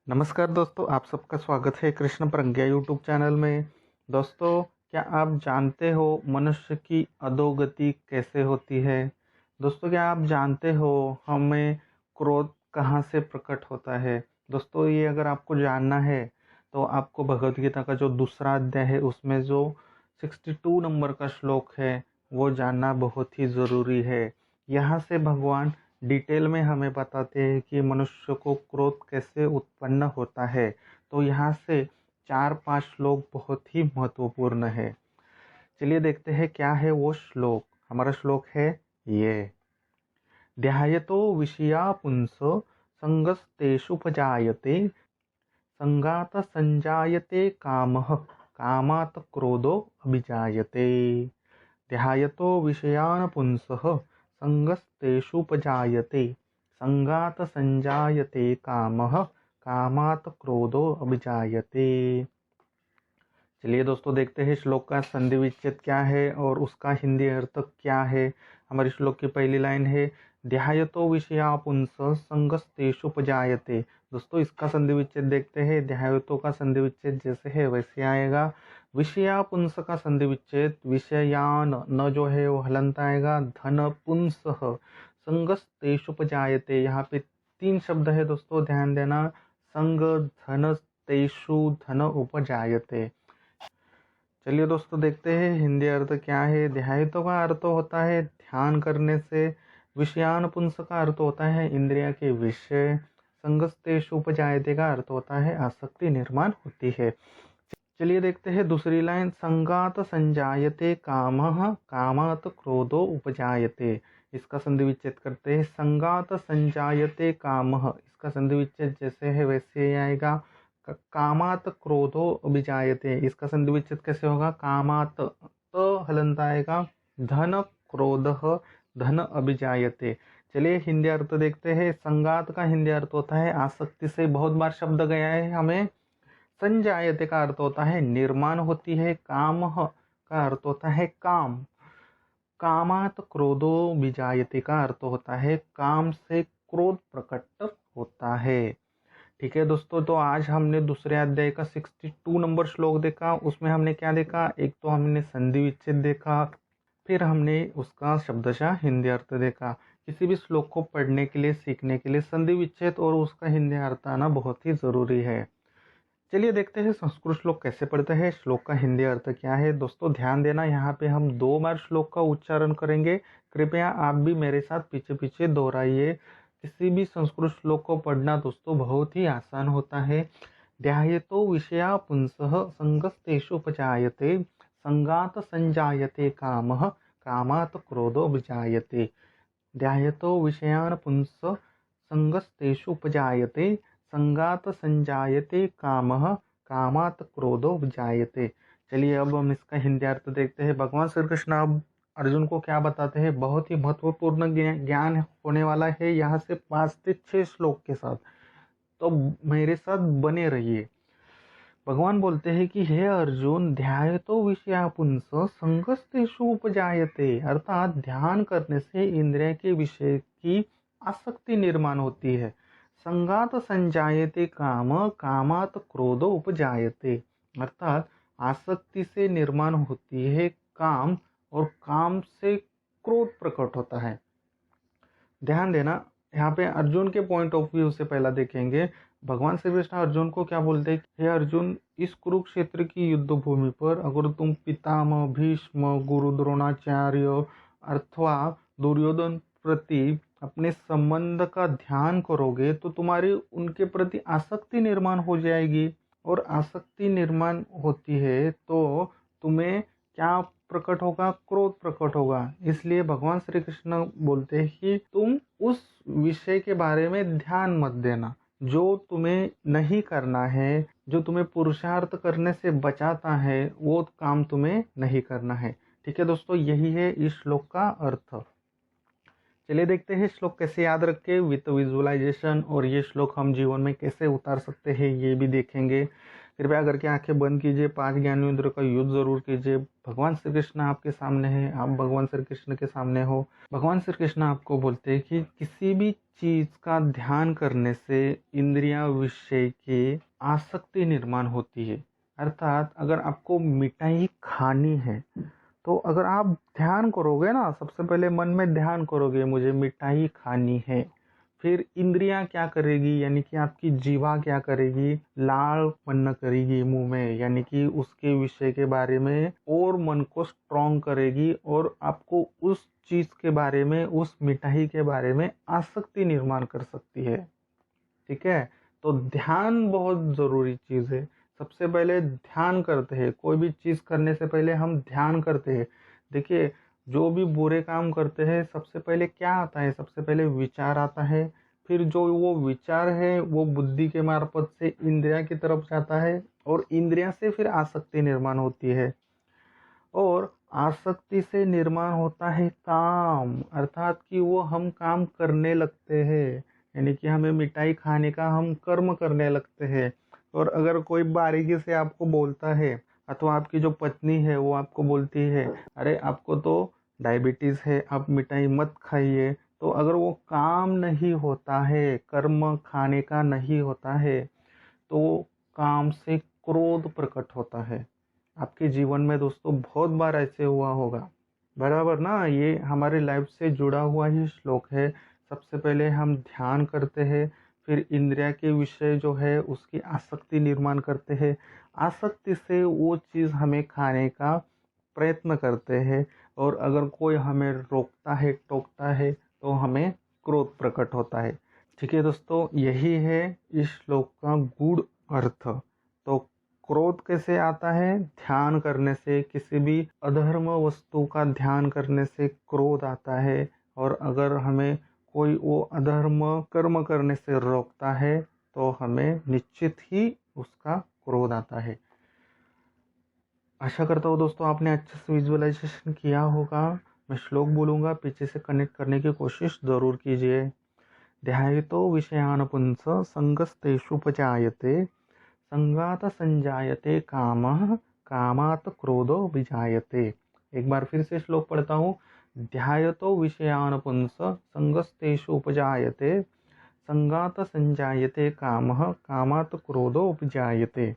नमस्कार दोस्तों, आप सबका स्वागत है कृष्ण प्रज्ञा यूट्यूब चैनल में। दोस्तों, क्या आप जानते हो मनुष्य की अधोगति कैसे होती है? दोस्तों, क्या आप जानते हो हमें क्रोध कहाँ से प्रकट होता है? दोस्तों, ये अगर आपको जानना है तो आपको भगवत गीता का जो दूसरा अध्याय है उसमें जो 62 नंबर का श्लोक है वो जानना बहुत ही ज़रूरी है। यहाँ से भगवान डिटेल में हमें बताते हैं कि मनुष्य को क्रोध कैसे उत्पन्न होता है। तो यहाँ से 4-5 श्लोक बहुत ही महत्वपूर्ण है। चलिए देखते हैं क्या है वो श्लोक। हमारा श्लोक है ये। ध्यायतो विषया पुंस संगस्तेषुपजायते संगात संजायते कामः कामात् क्रोधो अभिजायते। ध्यायतो विषयान् पुंसः संगस्तेषुपजायते संगात संजायते कामः कामात् क्रोधो अभिजायते। चलिए दोस्तों, देखते हैं श्लोक का संधि विच्छेद क्या है और उसका हिंदी अर्थ क्या है। हमारे श्लोक की पहली लाइन है ध्यायतो विषया पुंस संगस्तेषुपजायते। दोस्तों, इसका संधि विच्छेद देखते हैं। ध्यायतो का संधि विच्छेद जैसे है वैसे आएगा। विषया पुंस का संधि विच्छेद विषयान न जो है वो हलंत आएगा। धन पुंस संगस्तेषुपजायते, यहाँ पे 3 शब्द है दोस्तों, ध्यान देना। संग धन तेषु धन उपजायते। चलिए दोस्तों, देखते हैं हिंदी अर्थ क्या है। ध्यायित्व का अर्थ होता है ध्यान करने से। विषयान पुंस का अर्थ होता है इंद्रिया के विषय। संगस्तेषु उपजायते का अर्थ होता है आसक्ति निर्माण होती है। चलिए देखते हैं दूसरी लाइन। संगात संजायते कामः कामात् क्रोधो उपजायते। इसका संधि विच्छेद करते हैं। संगात संजायते कामः, इसका संधि विच्छेद जैसे है वैसे ही आएगा। कामात क्रोधो अभिजायते, इसका संधि विच्छेद कैसे होगा? कामात हलंत आएगा। धन क्रोध धन अभिजायते। चलिए हिंदी अर्थ देखते हैं। संगात का हिंदी अर्थ होता है आसक्ति से, बहुत बार शब्द गया है हमें। संजायते का अर्थ होता है निर्माण होती है। काम का अर्थ होता है काम। कामात क्रोधो विजायते का अर्थ होता है काम से क्रोध प्रकट होता है। ठीक है दोस्तों, तो आज हमने दूसरे अध्याय का 62 नंबर श्लोक देखा। उसमें हमने क्या देखा? एक तो हमने संधि विच्छेद देखा, फिर हमने उसका शब्दशः हिंदी अर्थ देखा। किसी भी श्लोक को पढ़ने के लिए, सीखने के लिए संधि विच्छेद और उसका हिंदी अर्थ आना बहुत ही जरूरी है। चलिए देखते हैं संस्कृत श्लोक कैसे पढ़ते हैं, श्लोक का हिंदी अर्थ क्या है। दोस्तों ध्यान देना, यहाँ पे हम 2 बार श्लोक का उच्चारण करेंगे। कृपया आप भी मेरे साथ पीछे पीछे दोहराइए। किसी भी संस्कृत श्लोक को पढ़ना दोस्तों बहुत ही आसान होता है। ध्यायतो विषया पुंसः संगस्तेषुपजायते संगात संजायते कामः कामात् क्रोधो विजायते। ध्यायतो विषयान् पुंस संगस्तेषुपजायते संगात संजायते कामः कामात् क्रोधो विजायते। चलिए अब हम इसका हिंदी अर्थ देखते हैं। भगवान श्री कृष्ण अब अर्जुन को क्या बताते हैं? बहुत ही महत्वपूर्ण ज्ञान होने वाला है यहाँ से 5 से 6 श्लोक के साथ, तो मेरे साथ बने रहिए। भगवान बोलते हैं कि हे अर्जुन, ध्यायतो विषया पुंस संगस्तेषु उपजायते, अर्थात ध्यान करने से इंद्रिय के विषय की आसक्ति निर्माण होती है। संगात संजायते काम कामात क्रोधो उपजायते, अर्थात आसक्ति से निर्माण होती है काम और काम से क्रोध प्रकट होता है। ध्यान देना, यहाँ पे अर्जुन के पॉइंट ऑफ व्यू से पहला देखेंगे। भगवान श्री कृष्ण अर्जुन को क्या बोलते हैं? हे अर्जुन, इस कुरुक्षेत्र की युद्ध भूमि पर अगर तुम पितामह भीष्म गुरु द्रोणाचार्य अथवा दुर्योधन प्रति अपने संबंध का ध्यान करोगे तो तुम्हारी उनके प्रति आसक्ति निर्माण हो जाएगी, और आसक्ति निर्माण होती है तो तुम्हें क्या प्रकट होगा? क्रोध प्रकट होगा। इसलिए भगवान श्री कृष्ण बोलते हैं कि तुम उस विषय के बारे में ध्यान मत देना जो तुम्हें नहीं करना है, जो तुम्हें पुरुषार्थ करने से बचाता है, वो काम तुम्हें नहीं करना है। ठीक है दोस्तों, यही है इस श्लोक का अर्थ। चलिए देखते हैं श्लोक कैसे याद रखें विथ विजुअलाइजेशन, और ये श्लोक हम जीवन में कैसे उतार सकते हैं ये भी देखेंगे। कृपया करके आंखें बंद कीजिए, 5 ज्ञानेंद्रियों का यूज जरूर कीजिए। भगवान श्री कृष्ण आपके सामने है, आप भगवान श्री कृष्ण के सामने हो। भगवान श्री कृष्ण आपको बोलते हैं कि किसी भी चीज का ध्यान करने से इंद्रिया विषय की आसक्ति निर्माण होती है। अर्थात अगर आपको मिठाई खानी है तो अगर आप ध्यान करोगे ना, सबसे पहले मन में ध्यान करोगे मुझे मिठाई खानी है, फिर इंद्रियां क्या करेगी, यानी कि आपकी जीवा क्या करेगी, लाल उत्पन्न करेगी मुंह में, यानी कि उसके विषय के बारे में और मन को स्ट्रॉन्ग करेगी और आपको उस चीज के बारे में, उस मिठाई के बारे में आसक्ति निर्माण कर सकती है। ठीक है, तो ध्यान बहुत जरूरी चीज है। सबसे पहले ध्यान करते हैं, कोई भी चीज करने से पहले हम ध्यान करते हैं। देखिए, जो भी बुरे काम करते हैं सबसे पहले क्या आता है, सबसे पहले विचार आता है, फिर जो वो विचार है वो बुद्धि के मार्फत से इंद्रिया की तरफ जाता है और इंद्रिया से फिर आसक्ति निर्माण होती है, और आसक्ति से निर्माण होता है काम, अर्थात कि वो हम काम करने लगते हैं, यानी कि हमें मिठाई खाने का हम कर्म करने लगते हैं। और अगर कोई बारीकी से आपको बोलता है, अथवा आपकी जो पत्नी है वो आपको बोलती है अरे आपको तो डायबिटीज है, आप मिठाई मत खाइए, तो अगर वो काम नहीं होता है, कर्म खाने का नहीं होता है, तो काम से क्रोध प्रकट होता है। आपके जीवन में दोस्तों बहुत बार ऐसे हुआ होगा, बराबर ना, ये हमारे लाइफ से जुड़ा हुआ ही श्लोक है। सबसे पहले हम ध्यान करते हैं, फिर इंद्रिया के विषय जो है उसकी आसक्ति निर्माण करते हैं, आसक्ति से वो चीज़ हमें खाने का प्रयत्न करते हैं, और अगर कोई हमें रोकता है, टोकता है, तो हमें क्रोध प्रकट होता है। ठीक है दोस्तों, यही है इस श्लोक का गूढ़ अर्थ। तो क्रोध कैसे आता है, ध्यान करने से, किसी भी अधर्म वस्तु का ध्यान करने से क्रोध आता है, और अगर हमें कोई वो अधर्म कर्म करने से रोकता है तो हमें निश्चित ही उसका क्रोध आता है। आशा करता हूँ दोस्तों आपने अच्छे से विजुअलाइजेशन किया होगा। मैं श्लोक बोलूँगा, पीछे से कनेक्ट करने की कोशिश ज़रूर कीजिए। ध्यायतो विषयान पुंस संगस्तेषुपजायते, संगात संजायते कामः, कामात क्रोधो विजायते। एक बार फिर से श्लोक पढ़ता हूँ। ध्यायतो विषयान पुंस संगस्तेषु उपजायते, संगात संजायते कामः, कामात क्रोधो विजायते।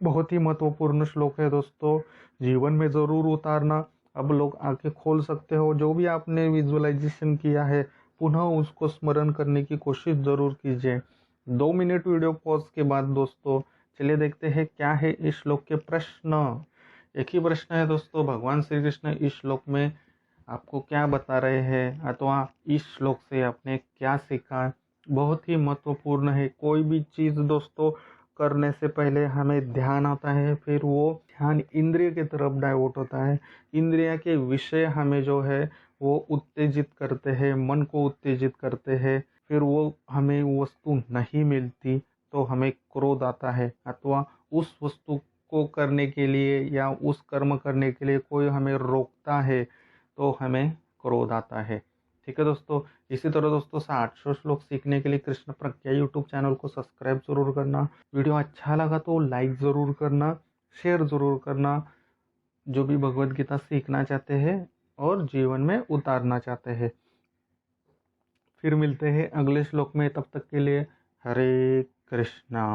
बहुत ही महत्वपूर्ण श्लोक है दोस्तों, जीवन में ज़रूर उतारना। अब लोग आंखें खोल सकते हो, जो भी आपने विजुअलाइजेशन किया है पुनः उसको स्मरण करने की कोशिश ज़रूर कीजिए। 2 मिनट वीडियो पॉज के बाद दोस्तों चलिए देखते हैं क्या है इस श्लोक के प्रश्न। एक ही प्रश्न है दोस्तों, भगवान श्री कृष्ण इस श्लोक में आपको क्या बता रहे हैं, अथवा इस श्लोक से आपने क्या सीखा। बहुत ही महत्वपूर्ण है। कोई भी चीज़ दोस्तों करने से पहले हमें ध्यान आता है, फिर वो ध्यान इंद्रिय की तरफ डाइवर्ट होता है, इंद्रिय के विषय हमें जो है वो उत्तेजित करते हैं, मन को उत्तेजित करते हैं, फिर वो हमें वस्तु नहीं मिलती तो हमें क्रोध आता है, अथवा उस वस्तु को करने के लिए या उस कर्म करने के लिए कोई हमें रोकता है तो हमें क्रोध आता है। ठीक है दोस्तों, इसी तरह दोस्तों 800 श्लोक सीखने के लिए कृष्ण प्रज्ञा यूट्यूब चैनल को सब्सक्राइब जरूर करना। वीडियो अच्छा लगा तो लाइक ज़रूर करना, शेयर ज़रूर करना। जो भी भगवत गीता सीखना चाहते हैं और जीवन में उतारना चाहते हैं। फिर मिलते हैं अगले श्लोक में, तब तक के लिए हरे कृष्णा।